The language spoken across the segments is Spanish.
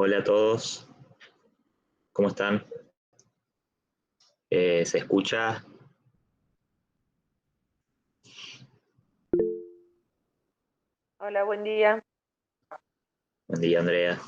Hola a todos, ¿cómo están? ¿Se escucha? Hola, buen día. Buen día, Andrea.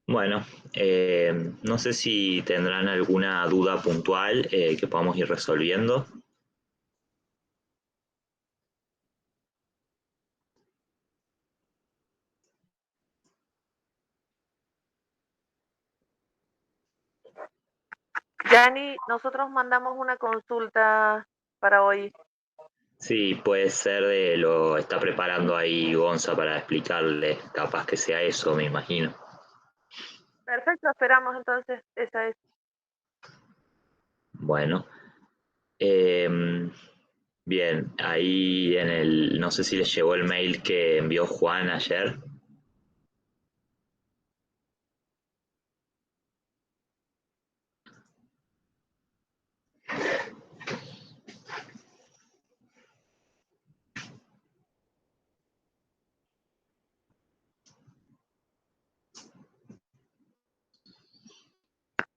Bueno, no sé si tendrán alguna duda puntual que podamos ir resolviendo. Yani, nosotros mandamos una consulta para hoy. Sí, puede ser lo está preparando ahí Gonza para explicarle, capaz que sea eso, me imagino. Perfecto, esperamos entonces. Esa es. Bueno, eh, bien, ahí no sé si les llegó el mail que envió Juan ayer.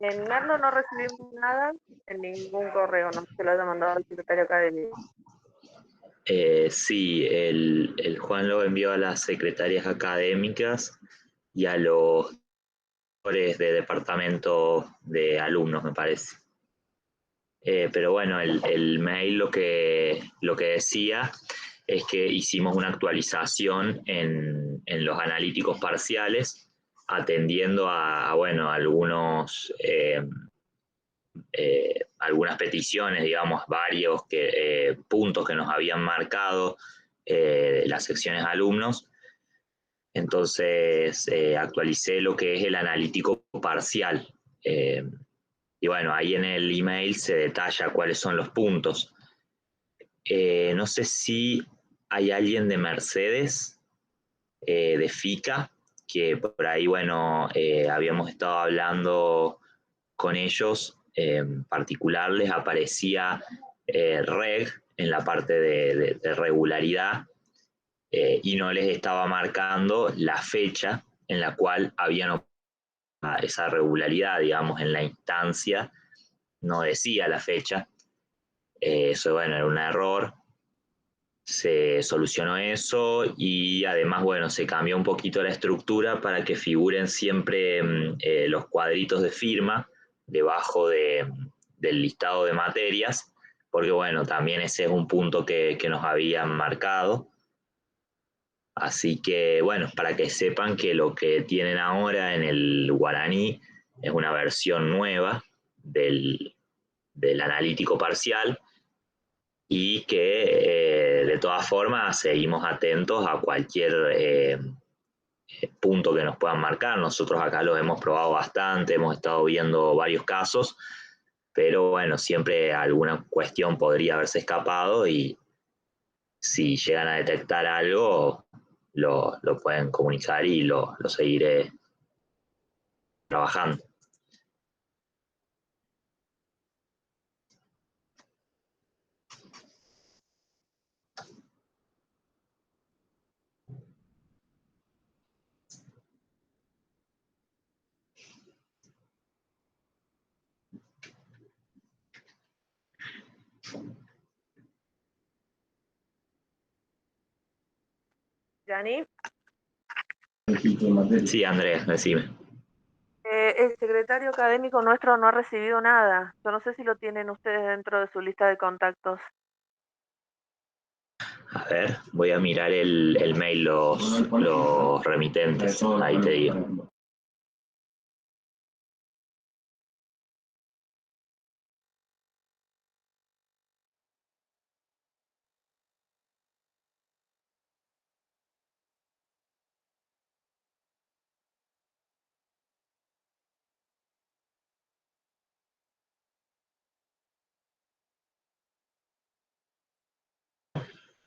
En Merlo no recibimos nada en ningún correo, no se lo haya mandado al secretario académico. Sí, el Juan lo envió a las secretarias académicas y a los directores de departamento de alumnos, me parece. Pero bueno, el mail lo que decía es que hicimos una actualización en los analíticos parciales, atendiendo bueno, algunas peticiones, digamos, varios puntos que nos habían marcado las secciones alumnos. Entonces actualicé lo que es el analítico parcial. Eh, y bueno, ahí en el email se detalla cuáles son los puntos. No sé si hay alguien de Mercedes, de FICA, que por ahí, bueno, habíamos estado hablando con ellos. En particular les aparecía reg en la parte de regularidad, y no les estaba marcando la fecha en la cual habían esa regularidad, digamos, en la instancia, no decía la fecha. Eso, bueno, era un error. Se solucionó eso y además, bueno, se cambió un poquito la estructura para que figuren siempre los cuadritos de firma debajo del listado de materias, porque bueno, también ese es un punto que nos habían marcado. Así que bueno, para que sepan que lo que tienen ahora en el guaraní es una versión nueva del analítico parcial, y que de todas formas seguimos atentos a cualquier punto que nos puedan marcar. Nosotros acá lo hemos probado bastante, hemos estado viendo varios casos, pero bueno, siempre alguna cuestión podría haberse escapado, y si llegan a detectar algo, lo pueden comunicar y lo seguiré trabajando. Yani, Sí, Andrés, decime. el secretario académico nuestro no ha recibido nada. Yo no sé si lo tienen ustedes dentro de su lista de contactos. A ver, voy a mirar el mail, los remitentes, ahí te digo.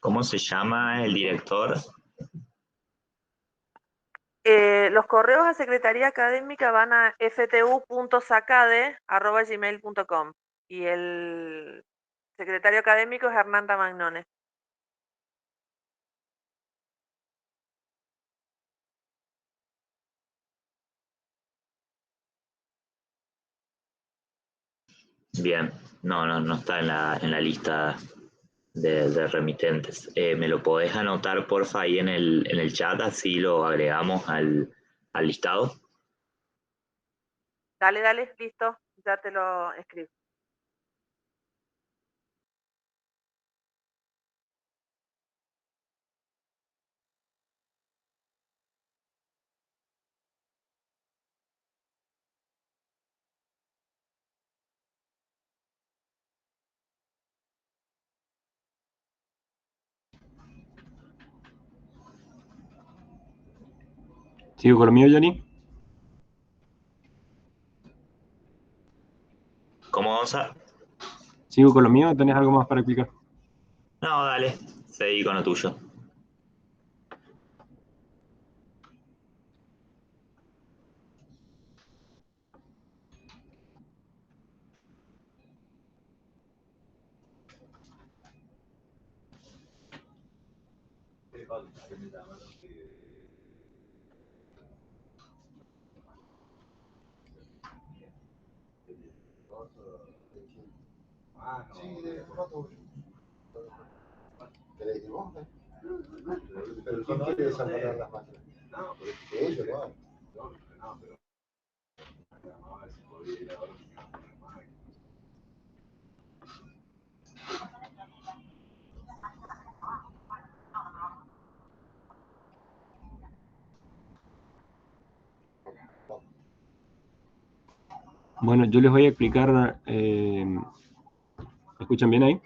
¿Cómo se llama el director? Los correos a Secretaría Académica van a ftu.sacade@gmail.com y el secretario académico es Hernán Magnone. Bien, no está en la lista de remitentes. ¿Me lo podés anotar, porfa, ahí en el chat? Así lo agregamos al listado. Dale, dale, listo, ya te lo escribo. ¿Sigo con lo mío, Johnny? ¿Cómo, Gonza? ¿Sigo con lo mío o tenés algo más para explicar? No, dale, seguí con lo tuyo. Sí, de rato. ¿Querés ir vos? Pero ¿quién quiere desamparar las máquinas? No, pero ellos lo hagan. No, pero a ver si podría ir ahora si me poner máquinas. Bueno, yo les voy a explicar. ¿Me escuchan bien ahí?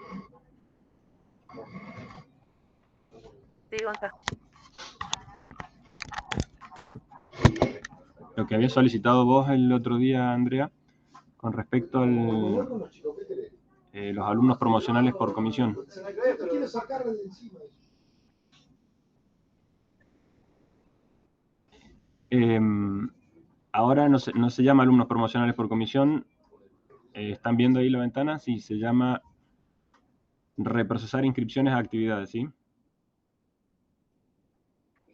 Sí, Gonzalo. Lo que había solicitado vos el otro día, Andrea, con respecto a los alumnos promocionales por comisión. Quiero sacarle de encima. Ahora no se llama alumnos promocionales por comisión. ¿Están viendo ahí la ventana? Sí, se llama reprocesar inscripciones a actividades, ¿sí?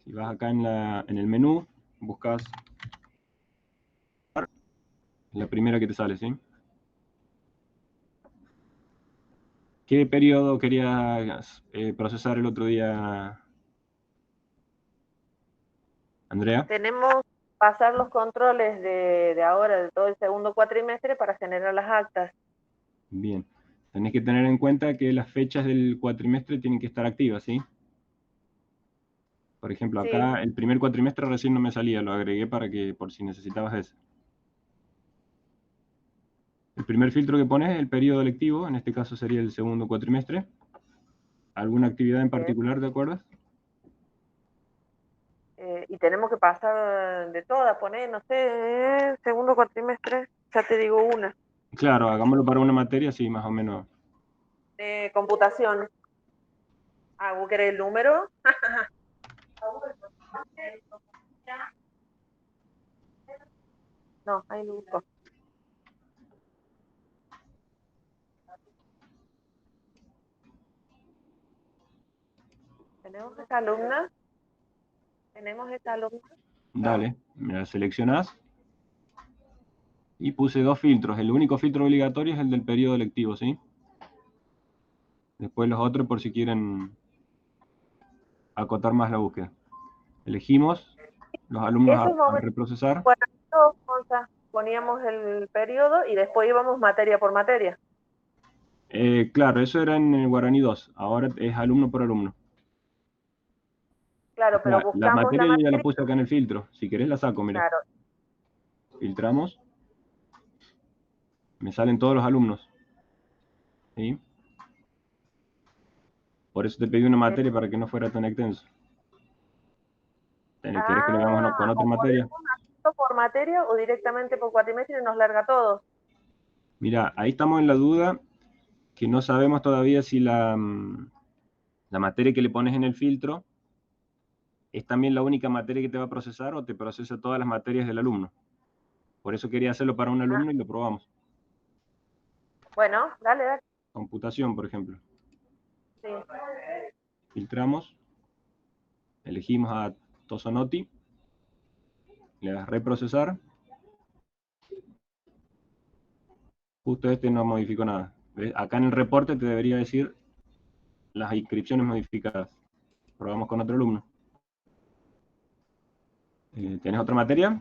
Si vas acá en el menú, buscas la primera que te sale, ¿sí? ¿Qué periodo querías procesar el otro día, Andrea? Tenemos que pasar los controles de ahora, de todo el segundo cuatrimestre, para generar las actas. Bien. Tenés que tener en cuenta que las fechas del cuatrimestre tienen que estar activas, ¿sí? Por ejemplo, Sí, acá el primer cuatrimestre recién no me salía, lo agregué para que, por si necesitabas ese. El primer filtro que pones es el periodo lectivo, en este caso sería el segundo cuatrimestre. ¿Alguna actividad en bien. particular, te acuerdas? Y tenemos que pasar de todas, poner, no sé, segundo cuatrimestre, ya te digo una. Claro, hagámoslo para una materia, sí, más o menos. Computación. ¿Vos querés el número? No, ahí lo busco. ¿Tenemos esta alumna? ¿Tenemos esta alumna? Dale, me la seleccionás. Y puse dos filtros. El único filtro obligatorio es el del periodo lectivo, ¿sí? Después los otros por si quieren acotar más la búsqueda. Elegimos los alumnos Esos a momentos, reprocesar. bueno, poníamos el periodo y después íbamos materia por materia. Claro, eso era en el Guaraní 2. Ahora es alumno por alumno. O Claro, pero sea, las buscamos la materias yo ya la materia, puse acá en el filtro. Si querés la saco, mira. claro. Filtramos. Me salen todos los alumnos. ¿Sí? Por eso te pedí una materia para que no fuera tan extenso. ¿Querés que lo hagamos con otra O materia? podemos hacerlo por materia o directamente por cuatrimestre y nos larga todo. Mira, ahí estamos en la duda que no sabemos todavía si la materia que le pones en el filtro es también la única materia que te va a procesar o te procesa todas las materias del alumno. Por eso quería hacerlo para un alumno y lo probamos. Bueno, dale, dale. Computación, por ejemplo. Sí. Filtramos, elegimos a Tosonotti, le das reprocesar. Justo este no modificó nada. ¿Ves? Acá en el reporte te debería decir las inscripciones modificadas. Probamos con otro alumno. ¿Tenés otra materia?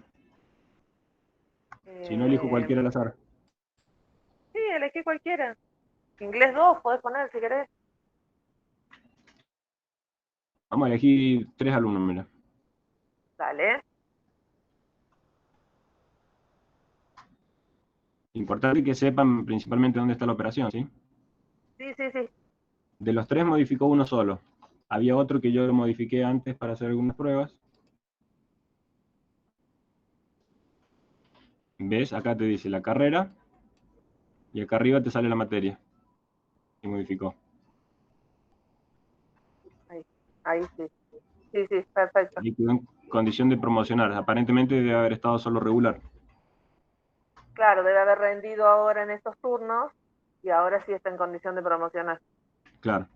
Si no, elijo cualquiera al azar. Sí, elegí cualquiera. Inglés 2 podés poner si querés. Vamos a elegir 3 alumnos, mira. Dale. Importante que sepan principalmente dónde está la operación, ¿sí? Sí, sí, sí. De los 3 modificó uno solo. Había otro que yo lo modifiqué antes para hacer algunas pruebas. ¿Ves? Acá te dice la carrera y acá arriba te sale la materia que modificó. Ahí sí. Sí, sí, perfecto. Y quedó en condición de promocionar. Aparentemente debe haber estado solo regular. Claro, debe haber rendido ahora en estos turnos y ahora sí está en condición de promocionar. Claro.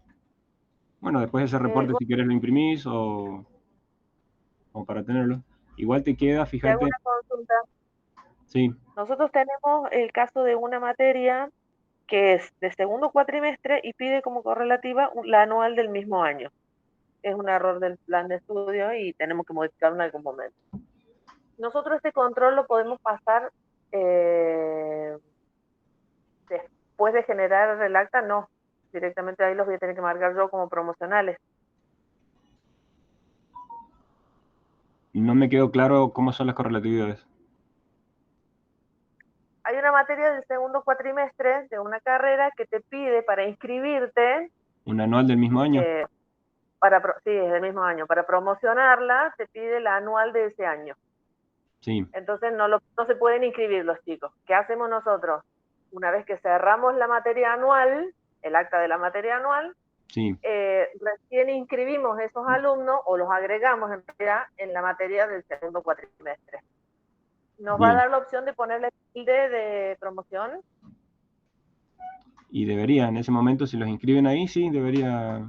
Bueno, después ese reporte, si quieres, lo imprimís o para tenerlo. Igual te queda, Te hago fíjate. una consulta. Sí, Nosotros tenemos el caso de una materia que es de segundo cuatrimestre y pide como correlativa la anual del mismo año. Es un error del plan de estudio y tenemos que modificarlo en algún momento. Nosotros este control lo podemos pasar después de generar el acta, no. Directamente ahí los voy a tener que marcar yo como promocionales. no me quedó claro cómo son las correlatividades. Hay una materia del segundo cuatrimestre de una carrera que te pide para inscribirte, ¿Un anual del mismo año? sí, es del mismo año, para promocionarla te pide la anual de ese año. Sí. Entonces no se pueden inscribir los chicos. ¿Qué hacemos nosotros? Una vez que cerramos la materia anual, el acta de la materia anual, Sí. recién inscribimos esos alumnos o los agregamos en realidad en la materia del segundo cuatrimestre. Nos va a Bien. dar la opción de ponerle tilde de promoción. Y debería, en ese momento, si los inscriben ahí, sí, debería.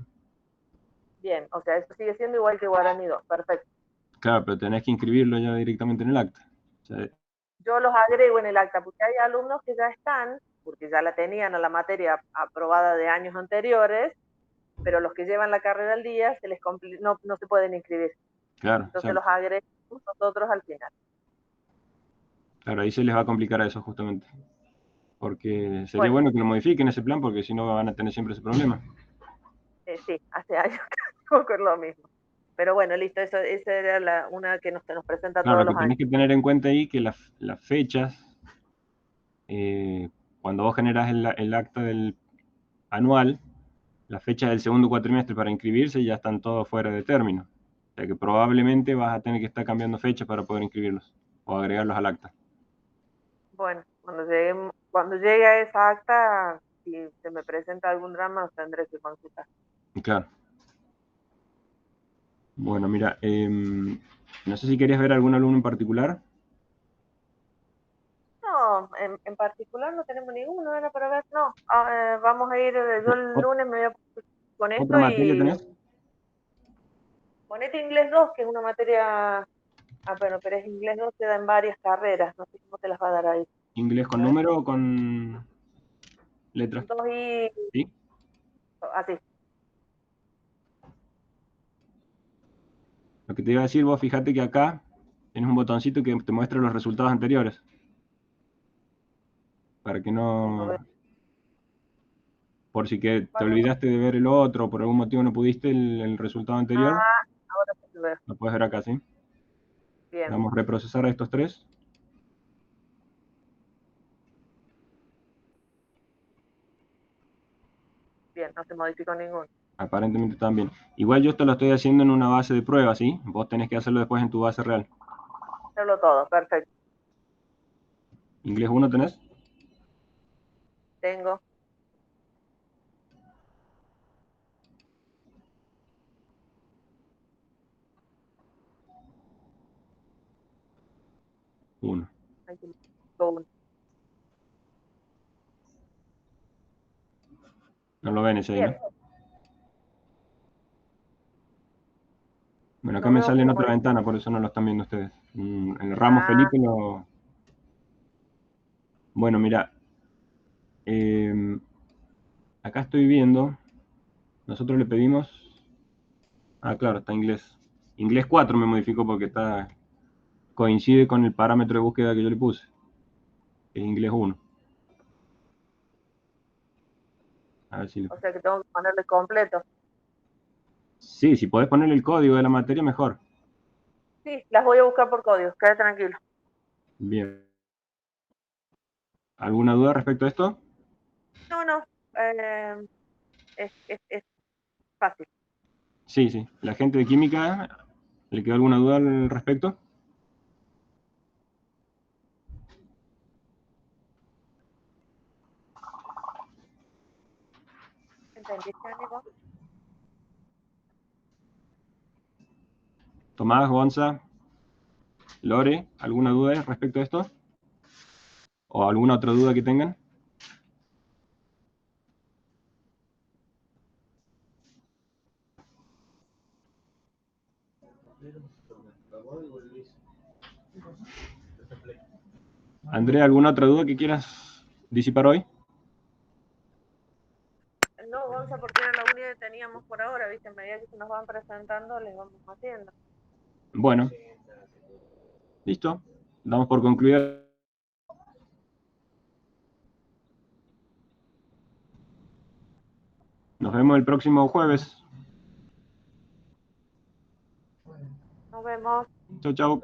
Bien, o sea, eso sigue siendo igual que Guaraní 2, perfecto. Claro, pero tenés que inscribirlo ya directamente en el acta. O sea, Yo los agrego en el acta porque hay alumnos que ya están, porque ya la tenían a la materia aprobada de años anteriores, pero los que llevan la carrera al día no se pueden inscribir. claro, Entonces los agregamos nosotros al final. claro, ahí se les va a complicar a eso justamente. Porque sería Bueno, bueno que lo modifiquen ese plan, porque si no van a tener siempre ese problema. sí, hace años que es lo mismo. Pero bueno, listo, esa era una que nos presenta Claro, todos lo que los tenés años. que tener en cuenta ahí que las fechas, cuando vos generás el acta del anual, las fechas del segundo cuatrimestre para inscribirse ya están todos fuera de término. O sea que probablemente vas a tener que estar cambiando fechas para poder inscribirlos o agregarlos al acta. Bueno, cuando llegue a esa acta, si se me presenta algún drama, os tendré que consultar. Claro. Bueno, mira, no sé si querías ver algún alumno en particular. No, en particular no tenemos ninguno, era para ver, no. Vamos a ir, yo el lunes me voy a con ¿Otra esto materia y tenés? ponete inglés 2, que es una materia, bueno, pero es inglés 2, te da en varias carreras, no sé cómo te las va a dar ahí. ¿Inglés con A ver. número o con letras? 2 y ¿Sí? así. Lo que te iba a decir, vos fíjate que acá tenés un botoncito que te muestra los resultados anteriores. Para que no, por si que te olvidaste de ver el otro, o por algún motivo no pudiste el resultado anterior, Ahora sí lo veo. lo puedes ver acá, ¿sí? Bien, Vamos a reprocesar a estos 3. bien, no se modificó ninguno. Aparentemente también. Igual yo esto lo estoy haciendo en una base de prueba, ¿sí? Vos tenés que hacerlo después en tu base real. Hacerlo todo, perfecto. ¿Inglés 1 tenés? Tengo. Uno. Aquí tengo uno. No lo ven ese ahí, ¿no? Bien, Bueno, acá no me veo sale en como otra modificado. ventana, por eso no lo están viendo ustedes. En el Ramos Felipe lo... Bueno, mira, Acá estoy viendo, nosotros le pedimos, claro, está inglés. Inglés 4 me modificó porque coincide con el parámetro de búsqueda que yo le puse. Es inglés 1. A ver si O sea que tengo que ponerle completo. Sí, si podés ponerle el código de la materia, mejor. Sí, las voy a buscar por código, queda tranquilo. Bien. ¿Alguna duda respecto a esto? No, es fácil. Sí, sí. ¿La gente de química le quedó alguna duda al respecto? ¿Entendiste, amigo? Tomás, Gonza, Lore, ¿alguna duda respecto a esto? ¿O alguna otra duda que tengan? Andrea, ¿alguna otra duda que quieras disipar hoy? No, Gonza, porque era la única que teníamos por ahora, ¿viste? A medida que se nos van presentando, les vamos haciendo. Bueno, listo. Damos por concluida. Nos vemos el próximo jueves. Nos vemos. Chau, chau.